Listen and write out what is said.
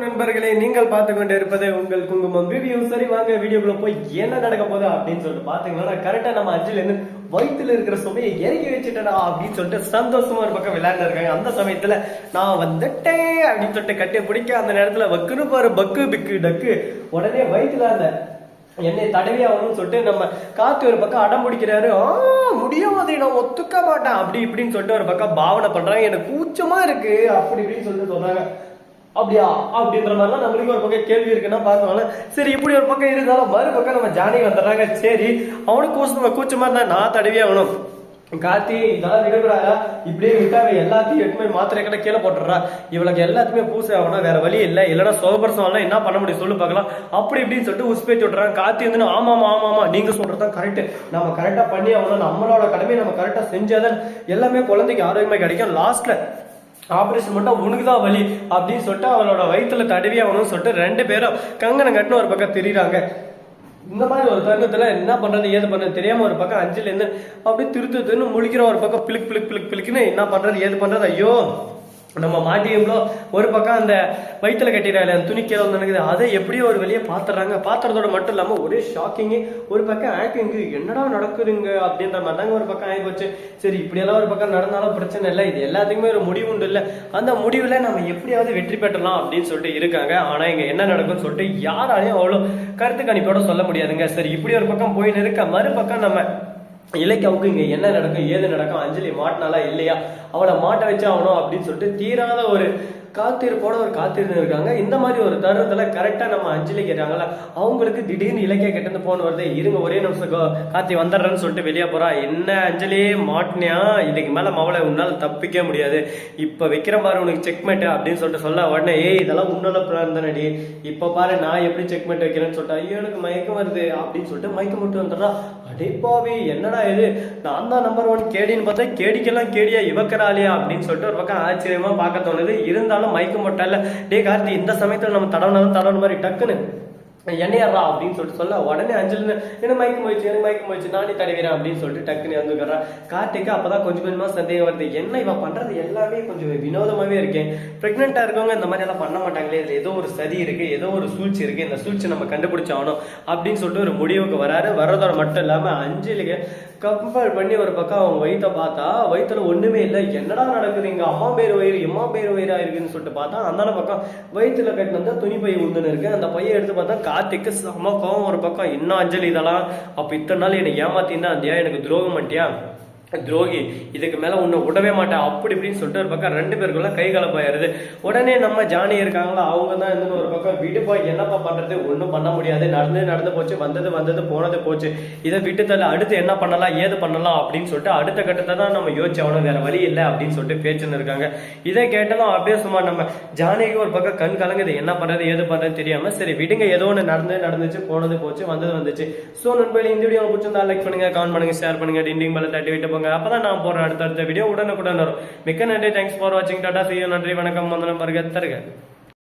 நண்பர்களே, நீங்கள் பார்த்து கொண்டு இருப்பது உங்கள் குங்குமம் ரிவ்யூ. சரி வாங்க வீடியோக்குள்ள போய் என்ன நடக்க போகுது அப்படின்னு சொல்லிட்டு பாத்தீங்கன்னா, கரெக்டா நம்ம அஞ்சுல இருந்து வயிற்றுல இருக்கிற சுமையை இறக்கி வச்சுட்டா அப்படின்னு சொல்லிட்டு சந்தோஷமா ஒரு பக்கம் விளையாண்டு இருக்காங்க. அந்த சமயத்துல நான் வந்துட்டேன் அப்படின்னு சொல்லிட்டு கட்டி பிடிக்க அந்த நேரத்துல வக்குன்னு பாரு பக்கு பிக்கு டக்கு உடனே வயிற்றுல அந்த என்னை தடவி ஆகணும்னு சொல்லிட்டு நம்ம காத்து ஒரு பக்கம் அடம் பிடிக்கிறாரு. முடியாது, நான் ஒத்துக்க மாட்டேன் அப்படி இப்படின்னு சொல்லிட்டு ஒரு பக்கம் பாவனை பண்றாங்க. எனக்கு கூச்சமா இருக்கு அப்படி இப்படின்னு சொல்லிட்டு சொல்றாங்க. அப்படியா அப்படின்ற மாதிரிலாம் நம்மளுக்கு ஒரு பக்கம் கேள்வி இருக்குன்னா பாருவாங்க. சரி, இப்படி ஒரு பக்கம் இருந்தாலும் மறுபக்கம் நம்ம ஜானகி வந்துடுறாங்க. சரி, அவனுக்கு கூச்சமா இருந்தா நான் தடவி ஆகணும். கார்த்தி இதெல்லாம் விடக்கூடாதா, இப்படியே விட்டாங்க எல்லாத்தையும் எட்டுமே மாத்திரை கடை கீழே போட்டுறா. இவளுக்கு எல்லாத்தையுமே பூசை ஆகணும், வேற வழி இல்லை, இல்லைன்னா சோபரசம் என்ன பண்ண முடியும் சொல்லு பார்க்கலாம் அப்படி இப்படின்னு சொல்லிட்டு உஸ்பேச்சு விட்டுறாங்க. கார்த்தி வந்து ஆமாமா ஆமாமா நீங்க சொல்றதுதான் கரெக்ட், நம்ம கரெக்டா பண்ணி ஆகணும், நம்மளோட கடமையை நம்ம கரெக்டா செஞ்சாதான் எல்லாமே குழந்தைக்கு ஆரோக்கியமா கிடைக்கும். லாஸ்ட்ல ஆபரேஷன் மட்டும் உனக்குதான் வலி அப்படின்னு சொல்லிட்டு அவளோட வயிற்றுல தடவி ஆகணும்னு சொல்லிட்டு ரெண்டு பேரும் கங்கணம் கட்டின ஒரு பக்கம் தெரியுறாங்க. இந்த மாதிரி ஒரு தருணத்துல என்ன பண்றது ஏது பண்றது தெரியாம ஒரு பக்கம் அஞ்சுல இருந்து அப்படியே திருத்து முழிக்கிற ஒரு பக்கம் பிளுக்கு பிளுக்கு பிளுக்கு பிளுக்குன்னு என்ன பண்றது ஏது பண்றது. ஐயோ நம்ம மாட்டியம்லோ ஒரு பக்கம் அந்த வயிற்றுல கட்டிடுறாங்க, அந்த துணி கீழே வந்து நினைக்குது. அதை எப்படியோ ஒரு வெளியே பாத்துறாங்க. பாத்துறதோட மட்டும் இல்லாம ஒரே ஷாக்கிங்கு, ஒரு பக்கம் ஆக்டிங்கு, என்னடா நடக்குதுங்க அப்படின்ற மாதிரி தாங்க ஒரு பக்கம் ஆகி போச்சு. சரி, இப்படியெல்லாம் ஒரு பக்கம் நடந்தாலும் பிரச்சனை இல்லை, இது எல்லாத்துக்குமே ஒரு முடிவு உண்டு இல்லை, அந்த முடிவுல நம்ம எப்படியாவது வெற்றி பெற்றலாம் அப்படின்னு சொல்லிட்டு இருக்காங்க. ஆனா இங்க என்ன நடக்கும்னு சொல்லிட்டு யாராலையும் அவ்வளவு கருத்து கணிப்போட சொல்ல முடியாதுங்க. சரி, இப்படி ஒரு பக்கம் போயின்னு இருக்க, மறுபக்கம் நம்ம இலக்கியாவுக்கு இங்க என்ன நடக்கும் ஏது நடக்கும், அஞ்சலி மாட்டினாலா இல்லையா, அவளை மாட்ட வச்சா ஆகணும் அப்படின்னு சொல்லிட்டு தீராத ஒரு காத்திருப்போட ஒரு காத்திருந்து இருக்காங்க. இந்த மாதிரி ஒரு தருணத்துல கரெக்டா நம்ம அஞ்சலி கேட்டாங்கல்ல, அவங்களுக்கு திடீர்னு இலக்கிய கிட்ட போன் வருது. இருங்க ஒரே நிமிஷம் காத்தி வந்துடுறேன்னு சொல்லிட்டு வெளியே போறா. என்ன அஞ்சலி மாட்டினியா, இதுக்கு மேல மவளை உன்னால தப்பிக்க முடியாது, இப்ப வைக்கிற மாதிரி உனக்கு செக்மேட் அப்படின்னு சொல்லிட்டு சொல்ல உடனே இதெல்லாம் உன்னோட பிளான் தானடி, இப்ப பாரு நான் எப்படி செக்மேட் வைக்கிறேன்னு சொல்லிட்டு ஐயோ எனக்கு மயக்கம் வருது அப்படின்னு சொல்லிட்டு மயக்கம் மட்டும் வந்துடுறா. அடைப்பாவி என்னடா இது, நான் தான் நம்பர் 1 கேடின்னு பார்த்தா கேடிக்கெல்லாம் கேடியா இவக்கராலியா அப்படின்னு சொல்லிட்டு ஒரு பக்கம் ஆச்சரியமா பார்க்க தோணுது. இருந்தாலும் மயக்கம் போட்டால டே கார்த்தி இந்த சமயத்துல நம்ம தடவுனதும் மாதிரி டக்குன்னு என்னையாரா அப்படின்னு சொல்லிட்டு சொல்ல உடனே அஞ்சலி எனக்கு மயக்கம் போயிடுச்சு நானே தடவிறேன் அப்படின்னு சொல்லிட்டு டக்குன்னு வந்துக்கிறேன். கார்த்திக்கு அப்பதான் கொஞ்சம் கொஞ்சமா சந்தேகம் வருது, என்ன இவன் பண்றது எல்லாமே கொஞ்சம் வினோதமாவே இருக்கேன், பிரெக்னெண்டா இருக்கவங்க இந்த மாதிரி எல்லாம் பண்ண மாட்டாங்களே, இதுல ஏதோ ஒரு சதி இருக்கு, ஏதோ ஒரு சூழ்ச்சி இருக்கு, இந்த சூழ்ச்சி நம்ம கண்டுபிடிச்சாகணும் அப்படின்னு சொல்லிட்டு ஒரு முடிவுக்கு வர்றதோட மட்டும் இல்லாம அஞ்சலிக்கு கம்பேர் பண்ணி ஒரு பக்கம் அவங்க வயிற்ற பார்த்தா வயிற்றுல ஒண்ணுமே இல்லை, என்னடா நடக்குது இங்க, அம்மா பேர் வயிறா இருக்குன்னு சொல்லிட்டு பார்த்தா அந்த பக்கம் வயிற்றுல கட்டினா துணி பை உண்டுன்னு இருக்கு. அந்த பையை எடுத்து பார்த்தா கார்த்திக்கு செம கோவம் ஒரு பக்கம், இன்னும் அஞ்சலி இதெல்லாம் அப்ப இத்தனை நாள் என்னை ஏமாத்தின்னா அந்தியா, எனக்கு துரோகம் பண்ணிட்டியா துரோகி, இதுக்கு மேல உன்னை விடவே மாட்டேன் அப்படி இப்படின்னு சொல்லிட்டு ஒரு பக்கம் ரெண்டு பேருக்குள்ள கை கலப்பாயிருது. உடனே நம்ம ஜானி இருக்காங்களா, அவங்க தான் இருந்து ஒரு பக்கம் வீட்டுப்பா என்னப்பா பண்றது, ஒன்றும் பண்ண முடியாது, நடந்து போச்சு, வந்தது போனது போச்சு, இதை விட்டு தள்ள அடுத்து என்ன பண்ணலாம் ஏது பண்ணலாம் அப்படின்னு சொல்லிட்டு அடுத்த கட்டத்தை தான் நம்ம யோசிச்சு ஆகணும், வேற வழி இல்லை அப்படின்னு சொல்லிட்டு பேச்சுன்னு இருக்காங்க. இதை கேட்டாலும் அப்படியே சும்மா நம்ம ஜானிக்கு ஒரு பக்கம் கண் கலங்குது, என்ன பண்றது ஏது பண்றதுன்னு தெரியாம சரி விடுங்க, ஏதோ ஒன்று நடந்துச்சு, போனது போச்சு, வந்தது வந்துச்சு. ஸோ நண்பர்களே, இந்த வீடியோ பிடிச்சிருந்தா லைக் பண்ணுங்க, கமெண்ட் பண்ணுங்க, ஷேர் பண்ணுங்க, டிண்டிங் மேல தட்டி விட்டு அப்பதான் நான் போற அடுத்த வீடியோ உடனுக்குடன் வரும். மிக்க நன்றி, தேங்க்ஸ் ஃபார் வாட்சிங், டாடா, see you, நன்றி, வணக்கம், வந்தனம், வருக தருக.